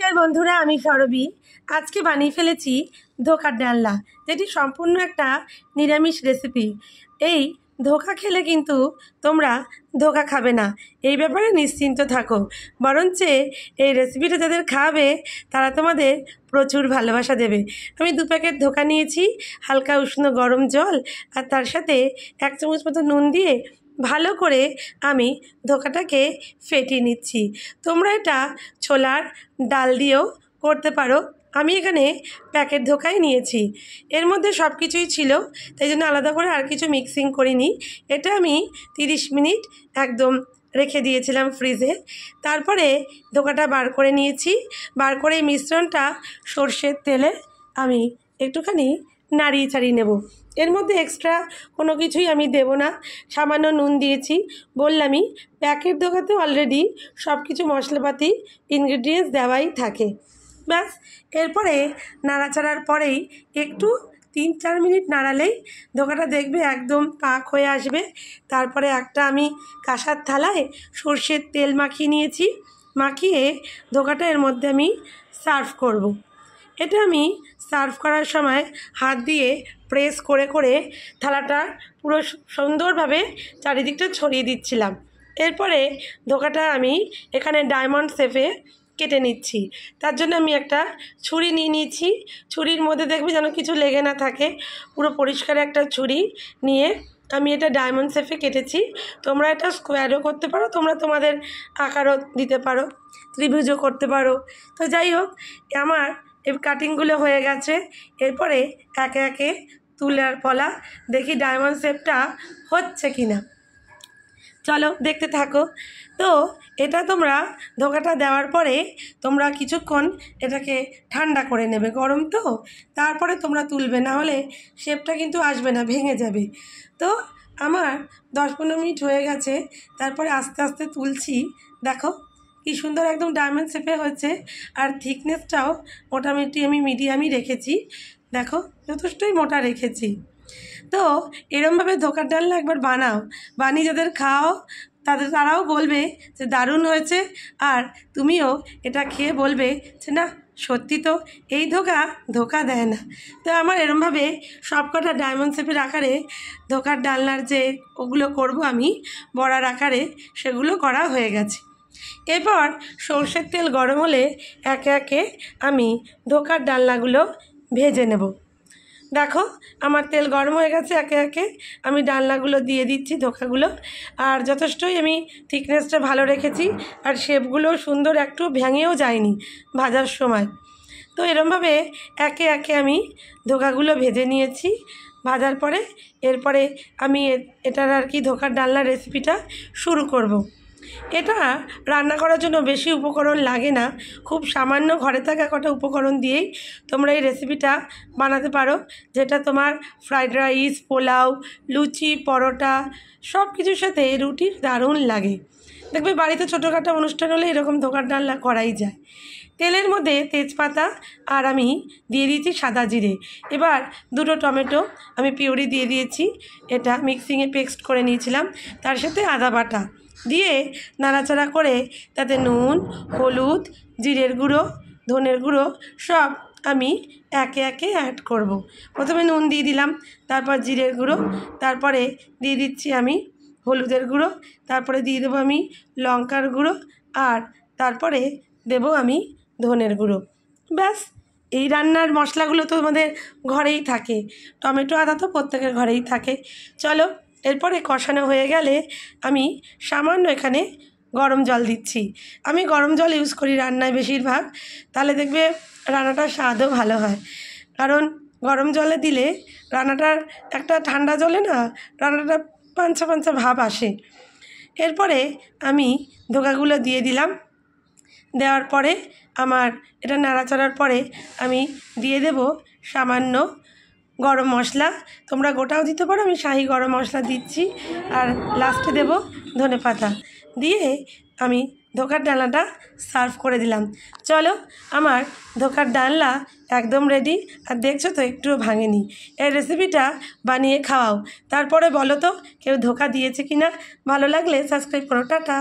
নমস্कार बंधुरा आमी सरबी आज के बानिये फेलेছি धोकार डालना जेटी सम्पूर्ण एकटा निरामिष रेसिपि। এই धोका खेले किन्तु तोमरा धोका खाबे ना এই ব্যাপারে निश्चिंत थाको बरंच এই রেসিপিটা যাদের খাবে তারা তোমাদের প্রচুর ভালোবাসা দেবে। আমি 2 প্যাকেট ধোকা নিয়েছি, হালকা উষ্ণ গরম জল আর তার সাথে 1 চামচ মতো নুন দিয়ে ভালো করে আমি ধোকাটাকে ফেটিয়ে নিচ্ছি। তোমরা এটা ছোলার ডাল দিয়েও করতে পারো। আমি এখানে প্যাকেট ধোকাই নিয়েছি, এর মধ্যে সব কিছুই ছিল, তাই জন্য আলাদা করে আর কিছু মিক্সিং করিনি। এটা আমি 30 মিনিট একদম রেখে দিয়েছিলাম ফ্রিজে। তারপরে ধোকাটা বার করে নিয়েছি। বার করে এই মিশ্রণটা সর্ষের তেলে আমি একটুখানি নাড়িয়ে ছাড়িয়ে নেব। এর মধ্যে এক্সট্রা কোনো কিছুই আমি দেব না, সামান্য নুন দিয়েছি। বললামই প্যাকেট ধোকাতে অলরেডি সব কিছু মশলাপাতি ইনগ্রেডিয়েন্টস দেওয়াই থাকে। ব্যাস, এরপরে নাড়াচাড়ার পরেই একটু 3-4 মিনিট নাড়ালেই ধোকাটা দেখবে একদম পাক হয়ে আসবে। তারপরে একটা আমি কাঁসার থালায় সর্ষের তেল মাখিয়ে নিয়েছি। মাখিয়ে ধোকাটা এর মধ্যে আমি সার্ভ করব। এটা আমি সার্ভ করার সময় হাত দিয়ে প্রেস করে করে থালাটা পুরো সুন্দরভাবে চারিদিকটা ছড়িয়ে দিচ্ছিলাম। এরপরে ধোকাটা আমি এখানে ডায়মন্ড শেপে কেটে নিচ্ছি। তার জন্য আমি একটা ছুরি নিয়ে নিয়েছি। ছুরির মধ্যে দেখবে যেন কিছু লেগে না থাকে, পুরো পরিষ্কার একটা ছুরি নিয়ে আমি এটা ডায়মন্ড শেপে কেটেছি। তোমরা এটা স্কোয়ারও করতে পারো, তোমরা তোমাদের আকারও দিতে পারো, ত্রিভুজও করতে পারো। তো যাই হোক, আমার এই কাটিংগুলো হয়ে গেছে। এরপরে একে একে তুলার ফলা দেখি ডায়মন্ড শেপটা হচ্ছে কি না। চলো দেখতে থাকো। তো এটা তোমরা ধোকাটা দেওয়ার পরে তোমরা কিছুক্ষণ এটাকে ঠান্ডা করে নেবে, গরম তো, তারপরে তোমরা তুলবে, না হলে শেপটা কিন্তু আসবে না, ভেঙে যাবে। তো আমার 10-15 মিনিট হয়ে গেছে। তারপরে আস্তে আস্তে তুলছি। দেখো কি সুন্দর একদম ডায়মন্ড শেপে হয়েছে। আর থিকনেসটাও মোটামুটি আমি মিডিয়ামই রেখেছি। দেখো যথেষ্টই মোটা রেখেছি। তো এরমভাবে ধোকার ডালনা একবার বানাও, বানিয়ে যাদের খাও তারাও বলবে যে দারুণ হয়েছে। আর তুমিও এটা খেয়ে বলবে যে না সত্যি তো এই ধোকা দেয় না। তো আমার এরমভাবে সবকটা ডায়মন্ড শেপের আকারে ধোকার ডালনার যে ওগুলো করব আমি বড়ার আকারে, সেগুলো করা হয়ে গেছে। এরপর সর্ষের তেল গরম হলে একে একে আমি ধোকার ডালনাগুলো ভেজে নেব। দেখো আমার তেল গরম হয়ে গেছে, একে একে আমি ডালনাগুলো দিয়ে দিচ্ছি, ধোকাগুলো। আর যথেষ্টই আমি থিকনেসটা ভালো রেখেছি, আর শেপগুলো সুন্দর, একটু ভেঙেও যায়নি ভাজার সময়। তো এরমভাবে একে একে আমি ধোকাগুলো ভেজে নিয়েছি। ভাজার পরে এরপরে আমি এটার আর কি ধোকার ডালনার রেসিপিটা শুরু করব। এটা রান্না করার জন্য বেশি উপকরণ লাগে না, খুব সামান্য ঘরে থাকা কটা উপকরণ দিয়েই তোমরা এই রেসিপিটা বানাতে পারো, যেটা তোমার ফ্রাইড রাইস, পোলাও, লুচি, পরোটা সব কিছুর সাথে রুটির দারুণ লাগে। দেখবে বাড়িতে ছোটোখাটো অনুষ্ঠান হলে এরকম ধোকার ডালনা করাই যায়। তেলের মধ্যে তেজপাতা আর আমি দিয়ে দিয়েছি সাদা জিরে। এবার 2টো টমেটো আমি পিউরি দিয়ে দিয়েছি, এটা মিক্সিংয়ে পেস্ট করে নিয়েছিলাম। তার সাথে আদা বাটা দিয়ে নাড়াচাড়া করে তাতে নুন, হলুদ, জিরের গুঁড়ো, ধনের গুঁড়ো সব আমি একে একে অ্যাড করব। প্রথমে নুন দিয়ে দিলাম, তারপর জিরের গুঁড়ো, তারপরে দিয়ে দিচ্ছি আমি হলুদের গুঁড়ো, তারপরে দিয়ে দেবো আমি লঙ্কার গুঁড়ো, আর তারপরে দেব আমি ধনের গুঁড়ো। ব্যাস, এই রান্নার মশলাগুলো তো আমাদের ঘরেই থাকে, টমেটো আদা তো প্রত্যেকের ঘরেই থাকে। চলো এরপরে কষানো হয়ে গেলে আমি সামান্য এখানে গরম জল দিচ্ছি। আমি গরম জল ইউজ করি রান্নায় বেশিরভাগ, তাহলে দেখবে রান্নাটার স্বাদও ভালো হয়। কারণ গরম জলে দিলে রান্নাটার একটা ঠান্ডা জলে না রান্নাটা পাঞ্চা পাঞ্চা ভাব আসে। এরপরে আমি ধোকাগুলো দিয়ে দিলাম। দেওয়ার পরে আমার এটা নাড়াচাড়ার পরে আমি দিয়ে দেব সামান্য গরম মশলা। তোমরা গোটাও দিতে পারো, আমি শাহি গরম মশলা দিচ্ছি। আর লাস্টে দেব ধনেপাতা দিয়ে আমি ধোকার ডালনাটা সার্ভ করে দিলাম। চলো আমার ধোকার ডালনা একদম রেডি। আর দেখছো তো একটুও ভাঙেনি। এই রেসিপিটা বানিয়ে খাওয়াও, তারপরে বলো তো কেউ ধোকা দিয়েছে কি না। ভালো লাগলে সাবস্ক্রাইব করো। টাটা।